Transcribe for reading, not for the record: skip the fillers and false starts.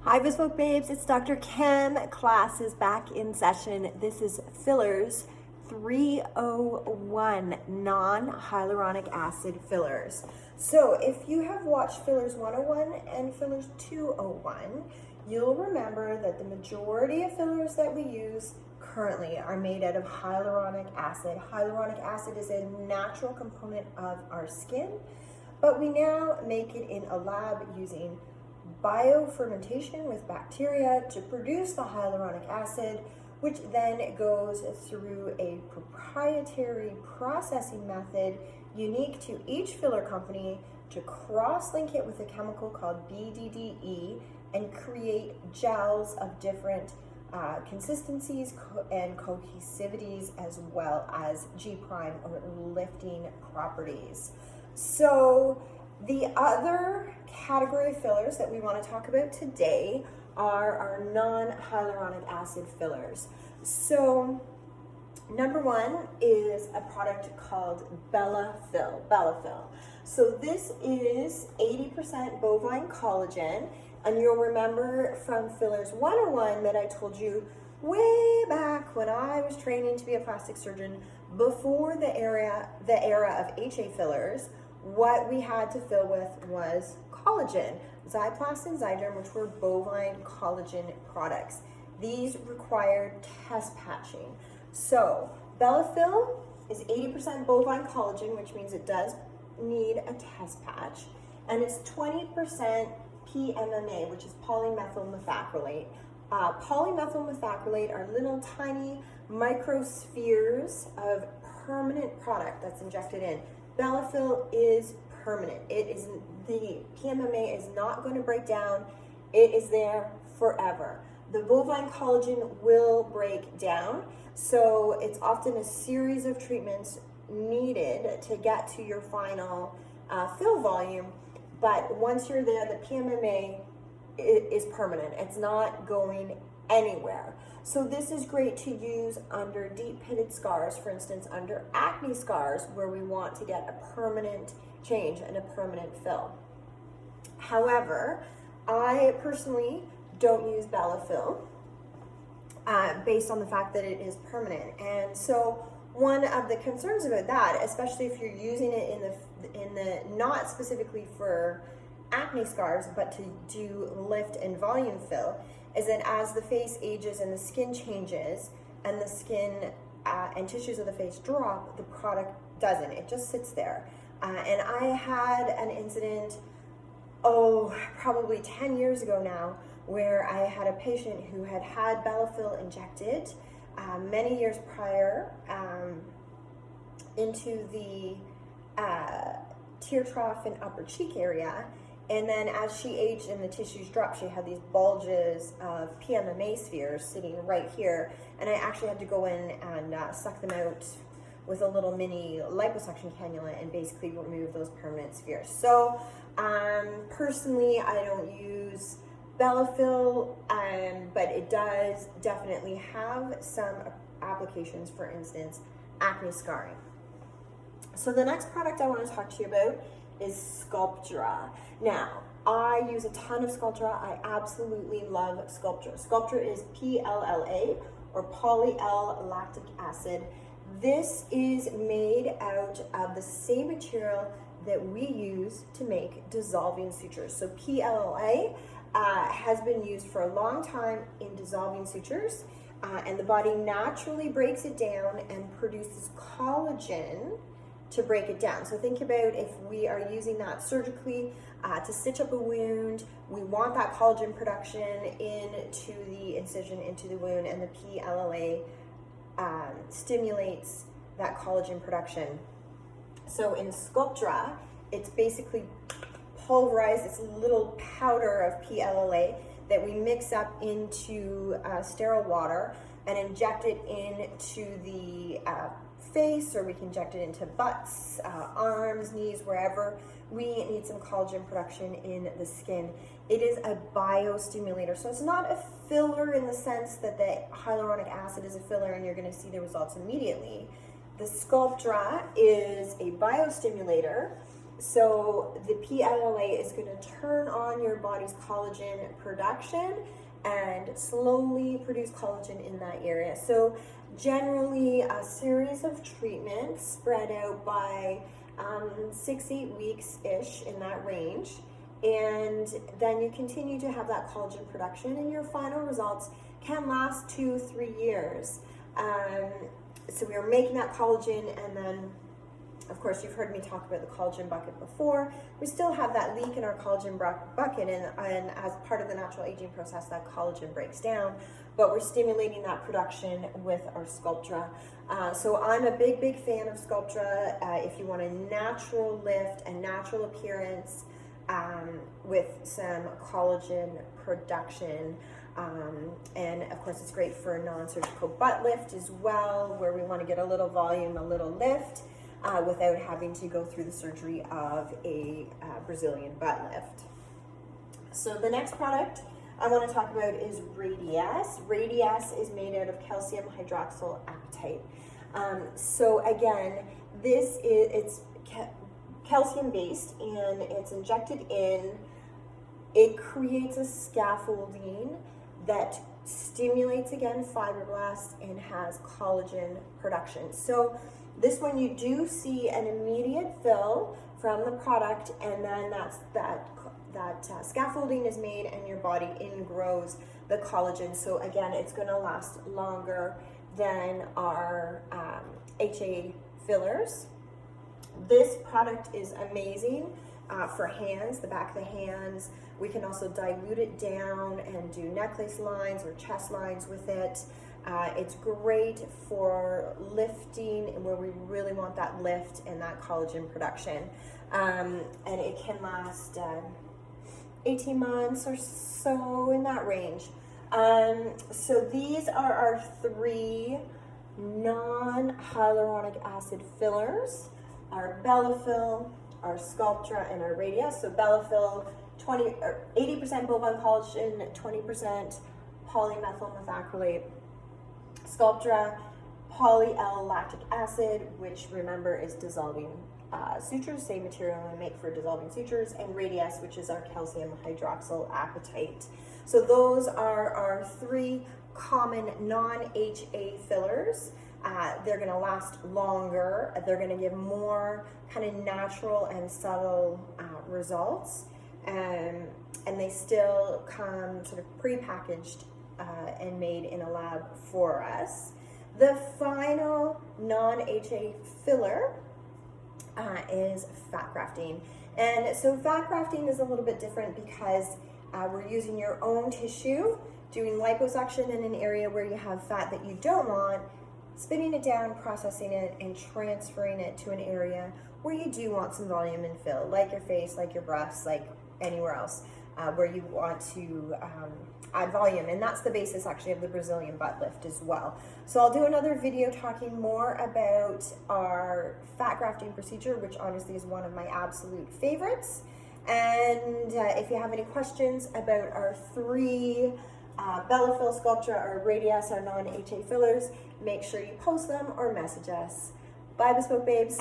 Hi Bespoke babes, it's Dr. Kim. Class is back in session. This is fillers 301, non-hyaluronic acid fillers. So if you have watched fillers 101 and fillers 201, you'll remember that the majority of fillers that we use currently are made out of hyaluronic acid. Hyaluronic acid is a natural component of our skin, but we now make it in a lab using biofermentation with bacteria to produce the hyaluronic acid, which then goes through a proprietary processing method unique to each filler company to cross-link it with a chemical called BDDE and create gels of different consistencies and cohesivities, as well as G' or lifting properties. So the other category of fillers that we want to talk about today are our non-hyaluronic acid fillers. So number one is a product called Bellafil. So this is 80% bovine collagen, and you'll remember from fillers 101 that I told you way back when I was training to be a plastic surgeon, before the era of HA fillers, what we had to fill with was collagen, Zyplast and Zyderm, which were bovine collagen products. These required test patching. So Bellafil is 80% bovine collagen, which means it does need a test patch, and it's 20% PMMA, which is polymethyl methacrylate. Polymethyl methacrylate are little tiny microspheres of permanent product that's injected in. Bellafil is permanent. The PMMA is not going to break down. It is there forever. The bovine collagen will break down, so it's often a series of treatments needed to get to your final fill volume. But once you're there, the PMMA is permanent. It's not going anywhere. So this is great to use under deep pitted scars, for instance, under acne scars, where we want to get a permanent change and a permanent fill. However, I personally don't use Bellafil based on the fact that it is permanent. And so one of the concerns about that, especially if you're using it in the not specifically for acne scars, but to do lift and volume fill, is that as the face ages and the skin changes and the skin and tissues of the face drop, the product doesn't. It just sits there. And I had an incident, probably 10 years ago now, where I had a patient who had had Bellafil injected many years prior into the tear trough and upper cheek area. And then as she aged and the tissues dropped, she had these bulges of PMMA spheres sitting right here. And I actually had to go in and suck them out with a little mini liposuction cannula and basically remove those permanent spheres. So personally, I don't use Bellafil, but it does definitely have some applications, for instance, acne scarring. So the next product I want to talk to you about is Sculptra. Now, I use a ton of Sculptra. I absolutely love Sculptra. Sculptra is PLLA, or poly-L-lactic acid. This is made out of the same material that we use to make dissolving sutures. So PLLA has been used for a long time in dissolving sutures, and the body naturally breaks it down and produces collagen to break it down. So think about if we are using that surgically to stitch up a wound, we want that collagen production into the incision, into the wound, and the PLLA stimulates that collagen production. So in Sculptra, it's basically pulverized, it's a little powder of PLLA that we mix up into sterile water and inject it into the face, or we can inject it into butts, arms, knees, wherever we need some collagen production in the skin. It is a biostimulator, so it's not a filler in the sense that the hyaluronic acid is a filler and you're going to see the results immediately. The Sculptra is a biostimulator, So the PLLA is going to turn on your body's collagen production and slowly produce collagen in that area. So generally a series of treatments spread out by 6-8 weeks-ish, in that range. And then you continue to have that collagen production, and your final results can last 2-3 years. So we are making that collagen, and then of course, you've heard me talk about the collagen bucket before. We still have that leak in our collagen bucket, and as part of the natural aging process, that collagen breaks down, but we're stimulating that production with our Sculptra. So I'm a big fan of Sculptra if you want a natural lift and natural appearance with some collagen production. And of course, it's great for a non-surgical butt lift as well, where we want to get a little volume, a little lift, without having to go through the surgery of a Brazilian butt lift. So the next product I want to talk about is Radiesse. Radiesse is made out of calcium hydroxyl apatite. So again, it's calcium based, and it's injected in. It creates a scaffolding that stimulates, again, fibroblasts and has collagen production. So this one, you do see an immediate fill from the product, and then that scaffolding is made and your body ingrows the collagen. So again, it's going to last longer than our HA fillers. This product is amazing for hands, the back of the hands. We can also dilute it down and do necklace lines or chest lines with it. It's great for lifting, where we really want that lift and that collagen production. And it can last 18 months or so, in that range. So these are our 3 non-hyaluronic acid fillers: our Bellafil, our Sculptra, and our Radiesse. So Bellafil, 80% bovine collagen, 20% polymethyl methacrylate. Sculptra, poly-L-lactic acid, which, remember, is dissolving sutures, same material we make for dissolving sutures, and Radiesse, which is our calcium hydroxyl apatite. So those are our 3 common non-HA fillers. They're going to last longer. They're going to give more kind of natural and subtle results, and they still come sort of pre-packaged and made in a lab for us. The final non-HA filler is fat grafting. And so fat grafting is a little bit different because we're using your own tissue, doing liposuction in an area where you have fat that you don't want, spinning it down, processing it, and transferring it to an area where you do want some volume and fill, like your face, like your breasts, like anywhere else where you want to add volume. And that's the basis actually of the Brazilian butt lift as well. So I'll do another video talking more about our fat grafting procedure, which honestly is one of my absolute favorites. And if you have any questions about our 3 Bellafil, Sculptra, or Radiesse, our non-HA fillers, make sure you post them or message us. Bye, Bespoke babes.